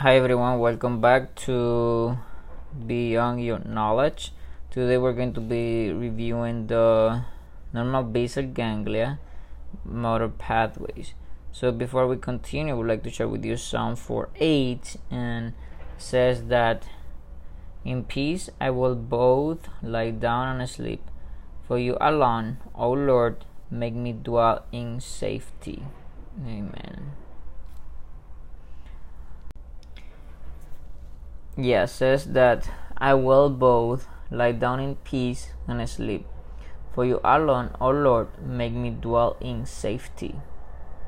Hi everyone, welcome back to Beyond Your Knowledge. Today we're going to be reviewing the normal basal ganglia motor pathways. So before we continue, I would like to share with you Psalm 4:8, and says that in peace I will both lie down and sleep. For you alone, O Lord, make me dwell in safety. Amen. Says that I will both lie down in peace and sleep. For you alone, O Lord, make me dwell in safety.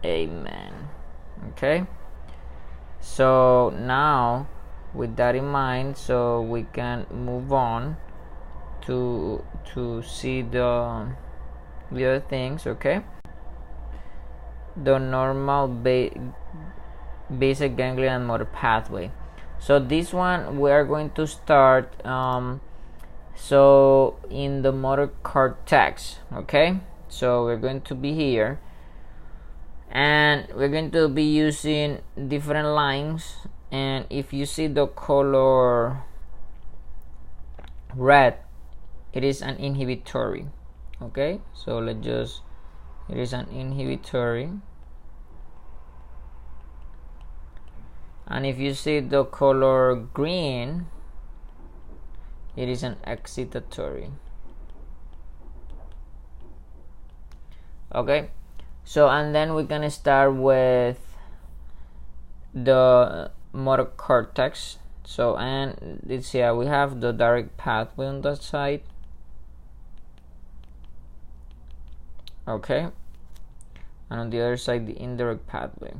Amen. Okay. So now, with that in mind, so we can move on to see the other things. Okay. The normal basic ganglion motor pathway. So this one we are going to start so in the motor cortex. Okay, so we're going to be here and we're going to be using different lines, and if you see the color red, it is an inhibitory. Okay, so it is an inhibitory. And if you see the color green, it is an excitatory. Okay, so and then we're gonna start with the motor cortex. So, and it's here we have the direct pathway on that side. Okay, and on the other side the indirect pathway.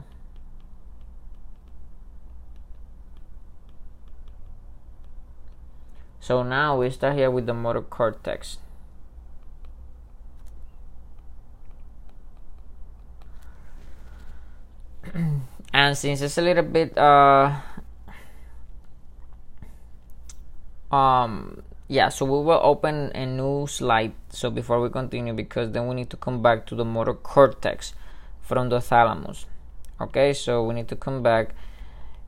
So now we start here with the motor cortex. And since it's a little bit so we will open a new slide, so before we continue, because then we need to come back to the motor cortex from the thalamus. Okay, so we need to come back,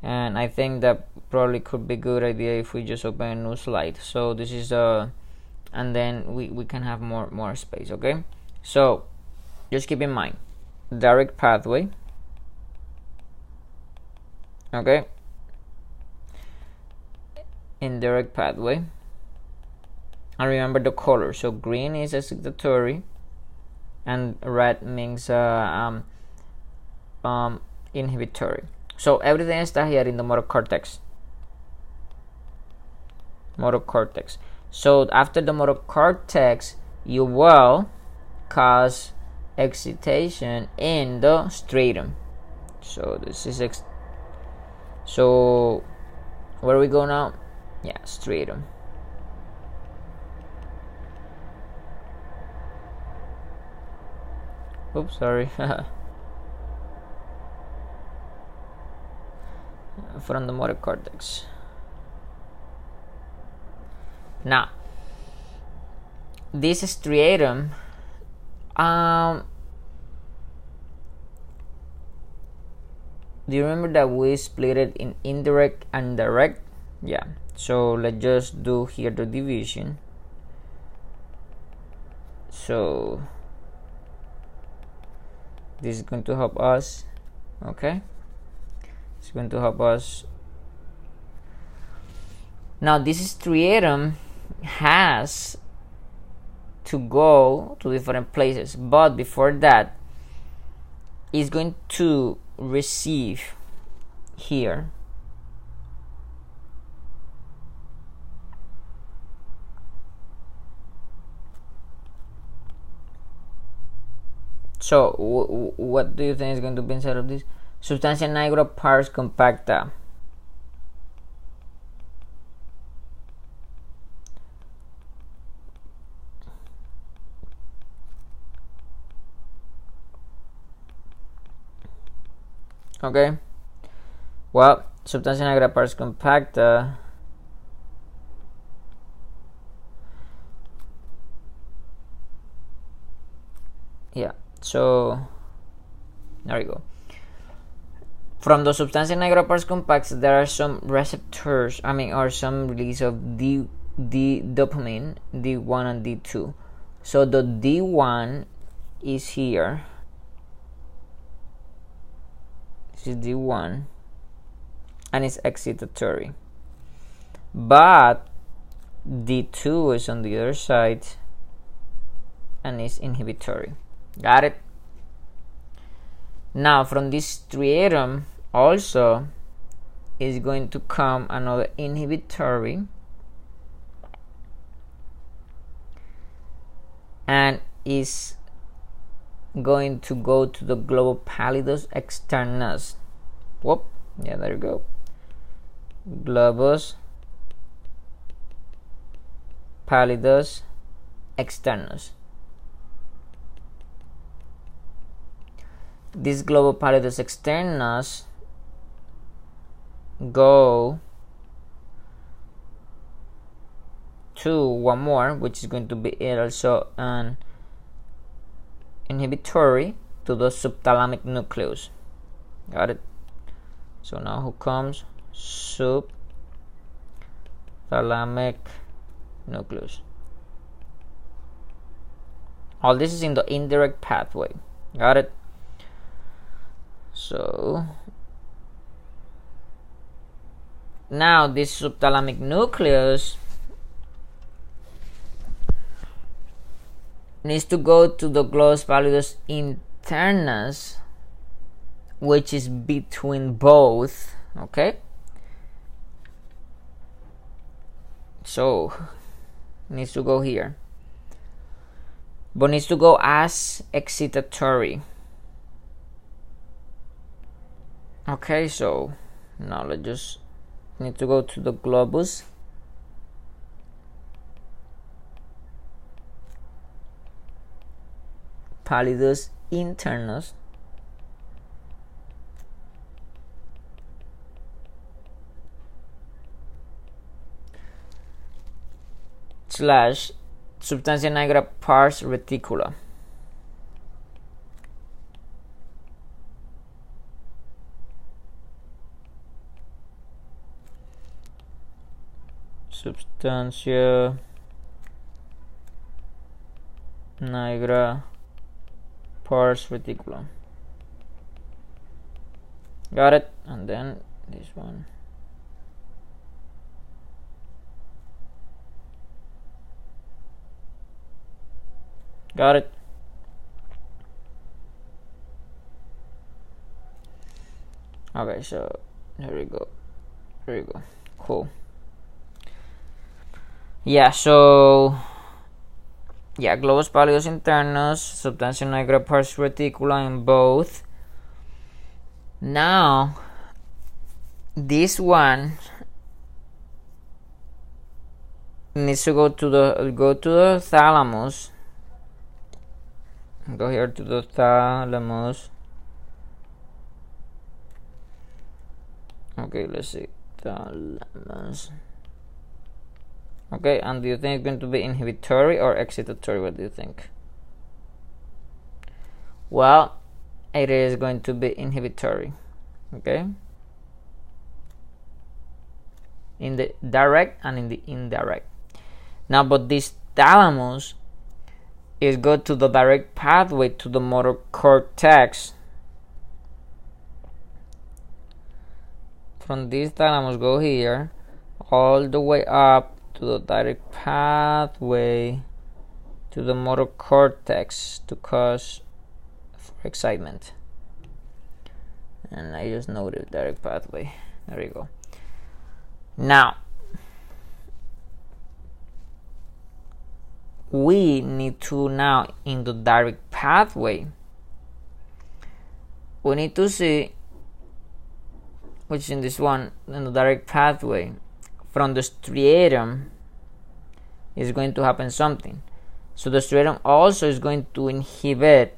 and I think that probably could be a good idea if we just open a new slide. So this is and then we can have more space. Okay, so just keep in mind direct pathway. Okay, indirect pathway, and remember the color. So green is excitatory and red means inhibitory. So everything is here in the motor cortex. So after the motor cortex, you will cause excitation in the striatum. So this is so where we go now? Yeah, striatum. Oops, sorry. From the motor cortex. Now, this striatum, do you remember that we split it in indirect and direct? Yeah. So let's just do here the division. So this is going to help us. Okay. It's going to help us. Now this striatum has to go to different places, but before that it's going to receive here so what do you think is going to be inside of this? Substantia nigra pars compacta. Okay, well, substantia nigra pars compacta so there you go. From the substantia nigra pars compacta, there are some receptors, or some release of D dopamine, D1 and D2. So the D1 is here. This is D1, and it's excitatory. But D2 is on the other side, and is inhibitory. Got it? Now from this striatum also is going to come another inhibitory, and is going to go to the globus pallidus externus. Whoop, yeah, there you go. Globus pallidus externus. This globus pallidus externus go to one more, which is going to be also an inhibitory, to the subthalamic nucleus. Got it? So now who comes? Subthalamic nucleus. All this is in the indirect pathway. Got it? So now this subthalamic nucleus needs to go to the globus pallidus internus, which is between both. Okay, so needs to go here, but needs to go as excitatory. Okay, so now let's just need to go to the globus pallidus internus, slash substantia nigra pars reticula. Substantia nigra pars reticula. Got it? And then this one. Got it? Okay, so there we go. There you go. Cool. Yeah, so yeah, globus pallidus internus, substantia nigra pars reticula in both. Now this one needs to go to the thalamus. Go here to the thalamus. Okay, let's see, thalamus. Okay, and do you think it's going to be inhibitory or excitatory? What do you think? Well, it is going to be inhibitory. Okay, in the direct and in the indirect. Now, but this thalamus is go to the direct pathway to the motor cortex. From this thalamus, go here all the way up to the direct pathway to the motor cortex to cause excitement. And I just noted direct pathway. There you go. Now we need to, now in the direct pathway, we need to see, which is in this one, in the direct pathway, from the striatum is going to happen something. So the striatum also is going to inhibit,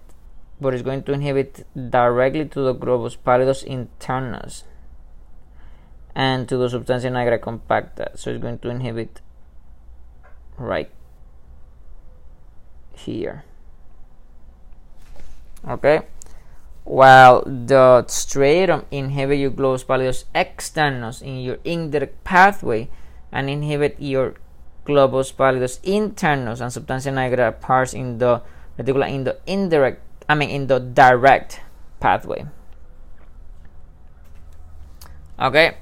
but it's going to inhibit directly to the globus pallidus internus and to the substantia nigra compacta. So it's going to inhibit right here. Okay, while the striatum inhibit your globus pallidus externus in your indirect pathway and inhibit your globus pallidus internus and substantia nigra parts in the reticula in the direct pathway. Okay.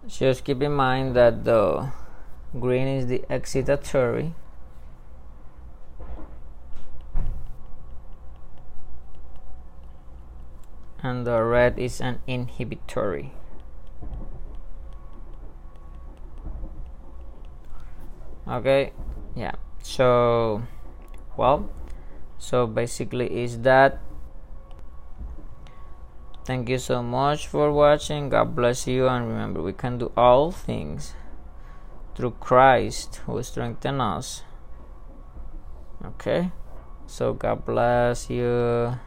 Just keep in mind that the green is the excitatory and the red is an inhibitory. Okay, yeah, so basically is that. Thank you so much for watching. God bless you, and remember, we can do all things through Christ who strengthens us. Okay, so God bless you.